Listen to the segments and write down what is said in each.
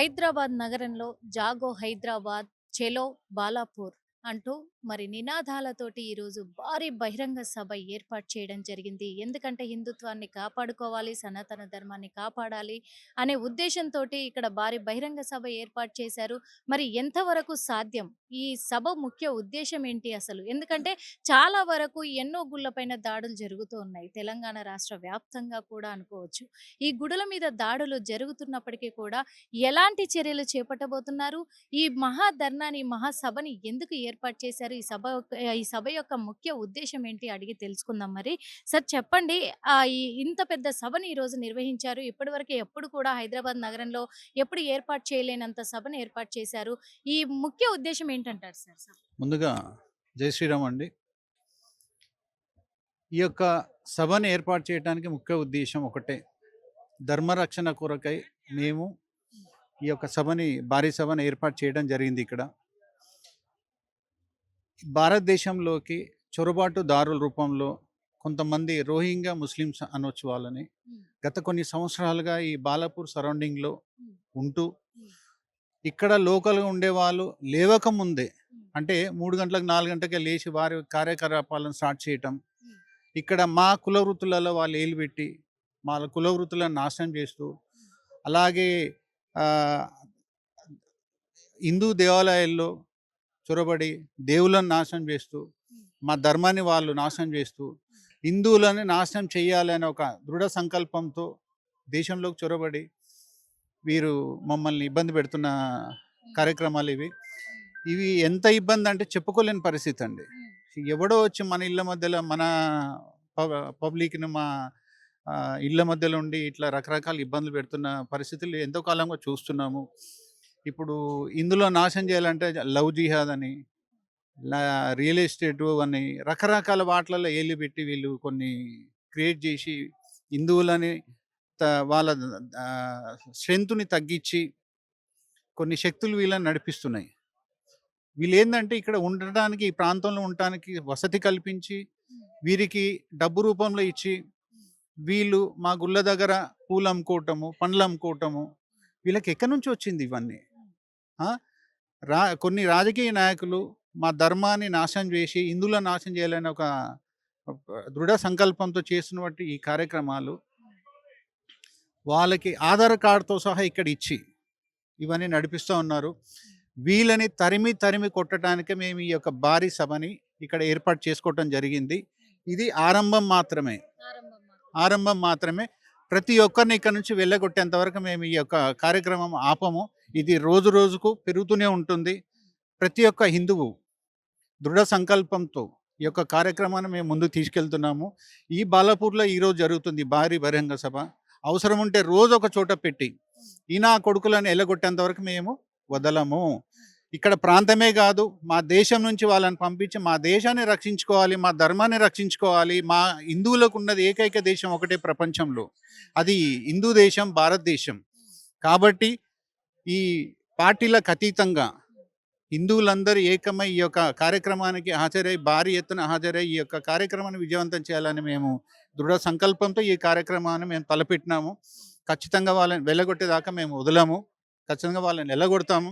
హైదరాబాద్ నగరంలో జాగో హైదరాబాద్, చెలో బాలాపూర్ అంటూ మరి నినాదాలతోటి ఈరోజు భారీ బహిరంగ సభ ఏర్పాటు చేయడం జరిగింది. ఎందుకంటే హిందుత్వాన్ని కాపాడుకోవాలి, సనాతన ధర్మాన్ని కాపాడాలి అనే ఉద్దేశంతోటి ఇక్కడ భారీ బహిరంగ సభ ఏర్పాటు చేశారు. మరి ఎంతవరకు సాధ్యం? ఈ సభ ముఖ్య ఉద్దేశ్యం ఏంటి అసలు? ఎందుకంటే చాలా వరకు ఎన్నో గుళ్ళపైన దాడులు జరుగుతూ ఉన్నాయి. తెలంగాణ రాష్ట్ర వ్యాప్తంగా కూడా అనుకోవచ్చు. ఈ గుడుల మీద దాడులు జరుగుతున్నప్పటికీ కూడా ఎలాంటి చర్యలు చేపట్టబోతున్నారు? ఈ మహాధర్నాని, మహాసభని ఎందుకు ఏర్పాటు చేశారు? ఈ సభ యొక్క ముఖ్య ఉద్దేశ్యం ఏంటి? అడిగి తెలుసుకుందాం మరి. సార్ చెప్పండి. ఇంత పెద్ద సభని ఈరోజు నిర్వహించారు. ఇప్పటివరకు ఎప్పుడు కూడా హైదరాబాద్ నగరంలో ఎప్పుడు ఏర్పాటు చేయలేనంత సభను ఏర్పాటు చేశారు. ఈ ముఖ్య ఉద్దేశ్యం ఏంటంటారు సార్ సభ? ముందుగా జై శ్రీరామ్ అండి. ఈ యొక్క సభను ఏర్పాటు చేయడానికి ముఖ్య ఉద్దేశం ఒకటే. ధర్మరక్షణ కొరకై మేము ఈ యొక్క భారీ సభను ఏర్పాటు చేయడం జరిగింది. ఇక్కడ భారతదేశంలోకి చొరబాటుదారుల రూపంలో కొంతమంది రోహింగ్యా ముస్లిమ్స్ అనొచ్చు వాళ్ళని గత కొన్ని సంవత్సరాలుగా ఈ బాలాపూర్ సరౌండింగ్లో ఉంటూ ఇక్కడ లోకల్గా ఉండేవాళ్ళు లేవకముందే, అంటే 3 గంటలకు 4 గంటలకే లేచి వారి కార్యకలాపాలను స్టార్ట్ చేయటం, ఇక్కడ మా కుల వృత్తులలో వాళ్ళు ఏలు పెట్టి మా కుల వృత్తులను నాశనం చేస్తూ, అలాగే హిందూ దేవాలయాల్లో చొరబడి దేవులను నాశనం చేస్తూ, మా ధర్మాన్ని వాళ్ళు నాశనం చేస్తూ, హిందువులని నాశనం చేయాలనే ఒక దృఢ సంకల్పంతో దేశంలోకి చొరబడి వీరు మమ్మల్ని ఇబ్బంది పెడుతున్న కార్యక్రమాలు ఇవి ఎంత ఇబ్బంది అంటే చెప్పుకోలేని పరిస్థితి అండి. ఎవడో వచ్చి మన ఇళ్ళ మధ్యలో మన పబ్లిక్ని మా ఇళ్ళ మధ్యలో ఉండి ఇట్లా రకరకాల ఇబ్బందులు పెడుతున్న పరిస్థితులు ఎంతో కాలంగా చూస్తున్నాము. ఇప్పుడు ఇందులో నాశనం చేయాలంటే లవ్ జిహాద్ అని, రియల్ ఎస్టేటు అని రకరకాల వాటిలలో ఏళ్ళు పెట్టి వీళ్ళు కొన్ని క్రియేట్ చేసి హిందువులని వాళ్ళ స్ట్రెంత్ని తగ్గించి కొన్ని శక్తులు వీళ్ళని నడిపిస్తున్నాయి. వీళ్ళు ఏంటంటే ఇక్కడ ఉండటానికి, ఈ ప్రాంతంలో ఉండటానికి వసతి కల్పించి వీరికి డబ్బు రూపంలో ఇచ్చి వీళ్ళు మా గుళ్ళ దగ్గర పూలు అమ్ముకోవటము, పండ్లు అమ్ముకోవటము, వీళ్ళకి ఎక్కడి నుంచి వచ్చింది ఇవన్నీ? కొన్ని రాజకీయ నాయకులు మా ధర్మాన్ని నాశనం చేసి హిందువులను నాశనం చేయాలని ఒక దృఢ సంకల్పంతో చేస్తున్నటువంటి ఈ కార్యక్రమాలు వాళ్ళకి ఆధార్ కార్డుతో సహా ఇక్కడ ఇచ్చి ఇవన్నీ నడిపిస్తూ ఉన్నారు. వీళ్ళని తరిమి కొట్టడానికే మేము ఈ యొక్క భారీ సభని ఇక్కడ ఏర్పాటు చేసుకోవటం జరిగింది. ఇది ఆరంభం మాత్రమే. ప్రతి ఒక్కరిని ఇక్కడ నుంచి వెళ్ళగొట్టేంత వరకు మేము ఈ యొక్క కార్యక్రమం ఆపము. ఇది రోజు రోజుకు పెరుగుతూనే ఉంటుంది. ప్రతి ఒక్క హిందువు దృఢ సంకల్పంతో ఈ యొక్క కార్యక్రమాన్ని మేము ముందుకు తీసుకెళ్తున్నాము. ఈ బాలాపూర్లో ఈరోజు జరుగుతుంది భారీ బహిరంగ సభ. అవసరం ఉంటే రోజు ఒక చోట పెట్టి ఈయన కొడుకులను వెళ్ళగొట్టేంత వరకు మేము వదలము. ఇక్కడ ప్రాంతమే కాదు, మా దేశం నుంచి వాళ్ళని పంపించి మా దేశాన్ని రక్షించుకోవాలి, మా ధర్మాన్ని రక్షించుకోవాలి. మా హిందువులకు ఉన్నది ఏకైక దేశం ఒకటే ప్రపంచంలో, అది హిందూ దేశం, భారతదేశం. కాబట్టి ఈ పార్టీలకు అతీతంగా హిందువులందరూ ఏకమై ఈ యొక్క కార్యక్రమానికి భారీ ఎత్తున హాజరై ఈ యొక్క కార్యక్రమాన్ని విజయవంతం చేయాలని మేము దృఢ సంకల్పంతో ఈ కార్యక్రమాన్ని మేము తలపెట్టినాము. ఖచ్చితంగా వాళ్ళని వెళ్ళగొట్టేదాకా మేము వదలము. ఖచ్చితంగా వాళ్ళని వెళ్ళగొడతాము.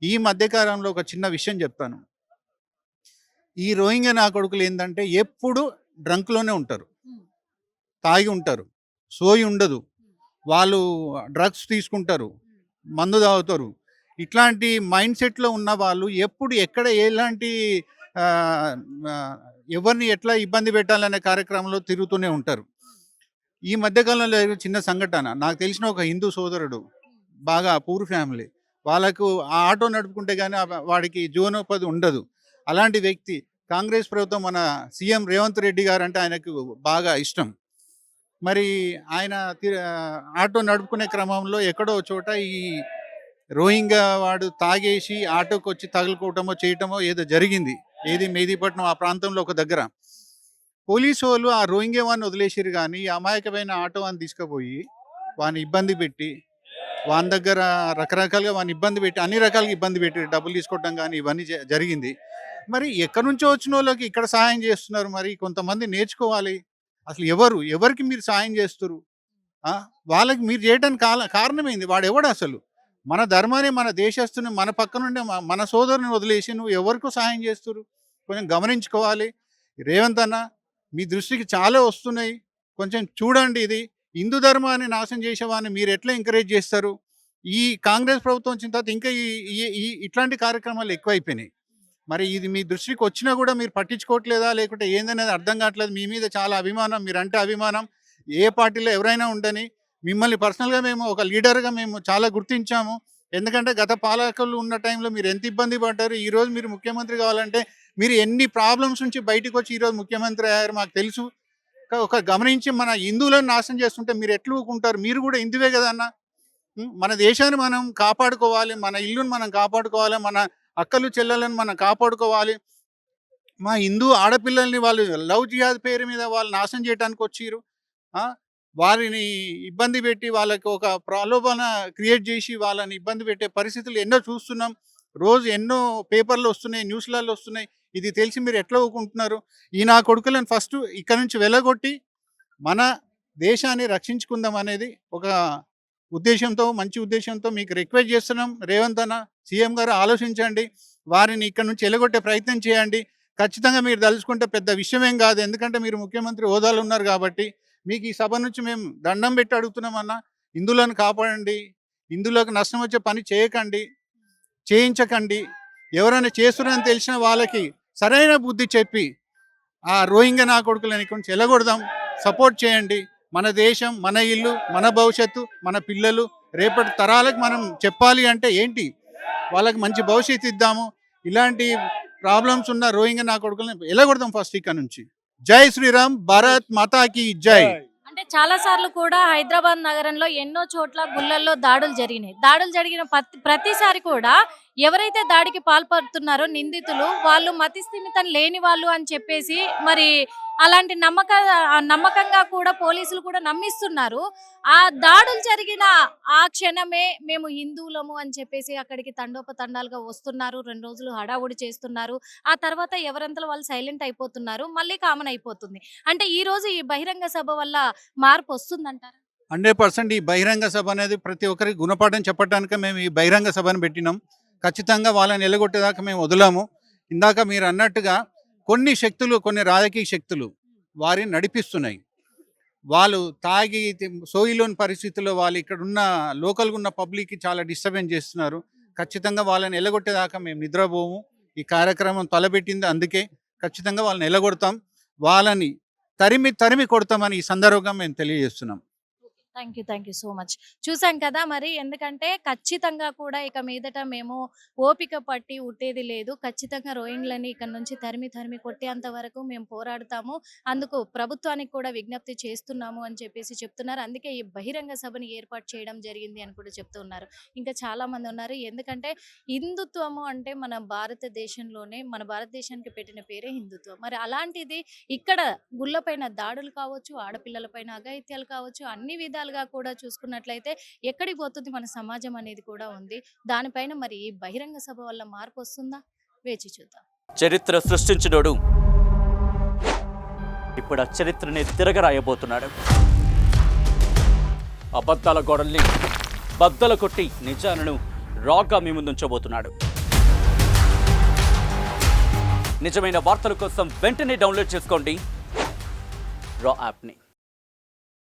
ఈ మధ్యకాలంలో ఒక చిన్న విషయం చెప్తాను. ఈ రోహింగ్యా నా కొడుకులు ఏంటంటే ఎప్పుడు డ్రంక్లోనే ఉంటారు, తాగి ఉంటారు, సోయి ఉండదు. వాళ్ళు డ్రగ్స్ తీసుకుంటారు, మందు తాగుతారు. ఇట్లాంటి మైండ్ సెట్లో ఉన్న వాళ్ళు ఎప్పుడు ఎక్కడ ఎలాంటి ఎవరిని ఎట్లా ఇబ్బంది పెట్టాలనే కార్యక్రమంలో తిరుగుతూనే ఉంటారు. ఈ మధ్యకాలంలో చిన్న సంఘటన, నాకు తెలిసిన ఒక హిందూ సోదరుడు, బాగా పూర్ ఫ్యామిలీ, వాళ్ళకు ఆ ఆటో నడుపుకుంటే కానీ వాడికి జీవనోపాధి ఉండదు. అలాంటి వ్యక్తి, కాంగ్రెస్ ప్రభుత్వం, మన సీఎం రేవంత్ రెడ్డి గారు అంటే ఆయనకు బాగా ఇష్టం. మరి ఆయన ఆటో నడుపుకునే క్రమంలో ఎక్కడో చోట ఈ రోహింగ్యా వాడు తాగేసి ఆటోకి వచ్చి తగులుకోవటమో చేయటమో ఏదో జరిగింది. ఏది మెహదీపట్నం ఆ ప్రాంతంలో ఒక దగ్గర. పోలీసు వాళ్ళు ఆ రోహింగ్యా వాడిని వదిలేసారు, కానీ ఈ అమాయకమైన ఆటో వాడిని తీసుకుపోయి వాడిని ఇబ్బంది పెట్టి, వాని దగ్గర రకరకాలుగా వాడిని ఇబ్బంది పెట్టి, అన్ని రకాలుగా ఇబ్బంది పెట్టి డబ్బులు తీసుకోవటం కానీ ఇవన్నీ జరిగింది. మరి ఎక్కడి నుంచో వచ్చిన వాళ్ళకి ఇక్కడ సహాయం చేస్తున్నారు. మరి కొంతమంది నేర్చుకోవాలి. అసలు ఎవరికి మీరు సహాయం చేస్తున్నారు? వాళ్ళకి మీరు చేయడానికి కారణమైంది వాడు ఎవడు? అసలు మన ధర్మాన్ని, మన దేశస్తుని, మన పక్కనుండే మన సోదరుని వదిలేసి నువ్వు ఎవరికో సహాయం చేస్తురు? కొంచెం గమనించుకోవాలి. రేవంత్ అన్న, మీ దృష్టికి చాలా వస్తున్నాయి. కొంచెం చూడండి ఇది. హిందూ ధర్మాన్ని నాశనం చేసేవాడిని మీరు ఎట్లా ఎంకరేజ్ చేస్తారు? ఈ కాంగ్రెస్ ప్రభుత్వం వచ్చిన తర్వాత ఇంకా ఈ ఈ ఈ ఇట్లాంటి కార్యక్రమాలు ఎక్కువైపోయినాయి. మరి ఇది మీ దృష్టికి వచ్చినా కూడా మీరు పట్టించుకోవట్లేదా? లేకుంటే ఏందనేది అర్థం కావట్లేదు. మీ మీద చాలా అభిమానం, మీరంటే అభిమానం. ఏ పార్టీలో ఎవరైనా ఉండని, మిమ్మల్ని పర్సనల్‌గా మేము ఒక లీడర్‌గా మేము చాలా గుర్తించాము. ఎందుకంటే గత పాలకులు ఉన్న టైంలో మీరు ఎంత ఇబ్బంది పడ్డారు. ఈరోజు మీరు ముఖ్యమంత్రి కావాలంటే మీరు ఎన్ని ప్రాబ్లమ్స్ నుంచి బయటకొచ్చి ఈరోజు ముఖ్యమంత్రి అయ్యారు మాకు తెలుసు. ఒక గమనించి మన హిందువులను నాశనం చేస్తుంటే మీరు ఎట్లా ఊరుకుంటారు? మీరు కూడా హిందువే కదన్నా! మన దేశాన్ని మనం కాపాడుకోవాలి. మన ఇల్లుని మనం కాపాడుకోవాలి. మన అక్కలు, చెల్లెలను మనం కాపాడుకోవాలి. మా హిందూ ఆడపిల్లల్ని వాళ్ళు లవ్ జిహాద్ పేరు మీద వాళ్ళు నాశనం చేయటానికి వచ్చిర్రు. ఆ! వారిని ఇబ్బంది పెట్టి వాళ్ళకి ఒక ప్రలోభన క్రియేట్ చేసి వాళ్ళని ఇబ్బంది పెట్టే పరిస్థితులు ఎన్నో చూస్తున్నాం. రోజు ఎన్నో పేపర్‌లో వస్తున్నాయి, న్యూస్‌లలో వస్తున్నాయి. ఇది తెలిసి మీరు ఎట్లా ఊరుకుంటున్నారు? ఈ నా కొడుకులను ఫస్ట్ ఇక్కడి నుంచి వెళ్లగొట్టి మన దేశాన్ని రక్షించుకుందాం అనేది ఒక ఉద్దేశంతో, మంచి ఉద్దేశంతో మీకు రిక్వెస్ట్ చేస్తున్నాం. రేవంత్ అన్న, సీఎం గారు ఆలోచించండి. వారిని ఇక్కడి నుంచి ఎల్లగొట్టే ప్రయత్నం చేయండి. ఖచ్చితంగా మీరు దలుచుకుంటే పెద్ద విషయమేం కాదు. ఎందుకంటే మీరు ముఖ్యమంత్రి హోదాలో ఉన్నారు కాబట్టి. మీకు ఈ సభ నుంచి మేము దండం పెట్టి అడుగుతున్నాం అన్న. హిందువులను కాపాడండి. హిందువులకు నష్టం వచ్చే పని చేయకండి. చేయించకండి. ఎవరైనా చేస్తున్నారని తెలిసిన వాళ్ళకి సరైన బుద్ధి చెప్పి ఆ రోహింగ్యా నా కొడుకులని ఇక్కడి నుంచి ఎల్లగొడదాం. సపోర్ట్ చేయండి. మన దేశం, మన ఇల్లు, మన భవిష్యత్తు, మన పిల్లలు, రేపటి తరాలకు మనం చెప్పాలి అంటే ఏంటి? వాళ్ళకి మంచి భవిష్యత్తు ఇద్దాము. ఇలాంటి ప్రాబ్లమ్స్ ఉన్న రోహింగ్యా నా కొడుకులని ఎల్లగొడదాం ఫస్ట్ ఇక్కడ నుంచి. జై శ్రీరామ్, భారత్ మాతాకి జై. అంటే చాలా సార్లు కూడా హైదరాబాద్ నగరంలో ఎన్నో చోట్ల గుళ్ళల్లో దాడులు జరిగినాయి. దాడులు జరిగిన ప్రతిసారి కూడా ఎవరైతే దాడికి పాల్పడుతున్నారో నిందితులు వాళ్ళు మతిస్థిమితం లేని వాళ్ళు అని చెప్పేసి మరి అలాంటి నమ్మకంగా కూడా పోలీసులు కూడా నమ్మిస్తున్నారు. ఆ దాడులు జరిగిన ఆ క్షణమే మేము హిందువులము అని చెప్పేసి అక్కడికి తండోపతండాలుగా వస్తున్నారు. 2 రోజులు హడావుడి చేస్తున్నారు. ఆ తర్వాత ఎవరంతలో వాళ్ళు సైలెంట్ అయిపోతున్నారు. మళ్ళీ కామన్ అయిపోతుంది. అంటే ఈ రోజు ఈ బహిరంగ సభ వల్ల మార్పు వస్తుందంటారా? 100% ఈ బహిరంగ సభ అనేది ప్రతి ఒక్కరికి గుణపాఠం చెప్పడానికే మేము ఈ బహిరంగ సభను పెట్టినాం. ఖచ్చితంగా వాళ్ళని ఎల్లగొట్టేదాకా మేము వదలము. ఇందాక మీరు అన్నట్టుగా కొన్ని శక్తులు, కొన్ని రాజకీయ శక్తులు వారిని నడిపిస్తున్నాయి. వాళ్ళు తాగి సోయిలోని పరిస్థితుల్లో వాళ్ళు ఇక్కడున్న లోకల్‌గా ఉన్న పబ్లిక్‌కి చాలా డిస్టర్బెన్స్ చేస్తున్నారు. ఖచ్చితంగా వాళ్ళని ఎల్లగొట్టేదాకా మేము నిద్రపోము. ఈ కార్యక్రమం తలపెట్టింది అందుకే. ఖచ్చితంగా వాళ్ళని ఎల్లగొడతాం. వాళ్ళని తరిమి తరిమి కొడతామని ఈ సందర్భంగా మేము తెలియజేస్తున్నాం. Thank you so much. చూసాం కదా మరి ఎందుకంటే ఖచ్చితంగా కూడా ఇక మీదట మేము ఓపిక పట్టి ఉట్టేది లేదు. ఖచ్చితంగా రోహింగ్లని ఇక్కడ నుంచి తరిమి తరిమి కొట్టేంత వరకు మేము పోరాడతాము. అందుకు ప్రభుత్వానికి కూడా విజ్ఞప్తి చేస్తున్నాము అని చెప్పేసి చెప్తున్నారు. అందుకే ఈ బహిరంగ సభని ఏర్పాటు చేయడం జరిగింది అని కూడా చెప్తూ ఉన్నారు. ఇంకా చాలా మంది ఉన్నారు. ఎందుకంటే హిందుత్వము అంటే మన భారతదేశంలోనే మన భారతదేశానికి పెట్టిన పేరే హిందుత్వం. మరి అలాంటిది ఇక్కడ గుళ్ళపైన దాడులు కావచ్చు, ఆడపిల్లలపైన అఘాయిత్యాలు కావచ్చు, అన్ని విధాలుగా కూడా చూసుకున్నట్లయితే ఎక్కడికి పోతుంది మన సమాజం అనేది కూడా ఉంది. దానిపైన మరి ఈ బహిరంగ సభ వల్ల మార్పు వస్తుందా? వేచి చూద్దాం. చరిత్ర సృష్టించినోడు ఇప్పుడు ఆ చరిత్రని తిరగరాయబోతున్నాడు. అబద్ధాల గోడల్ని బద్దలు కొట్టి నిజాలను రాగా మీ ముందుంచబోతున్నాడు. నిజమైన వార్తల కోసం వెంటనే డౌన్లోడ్ చేసుకోండి రా యాప్ని.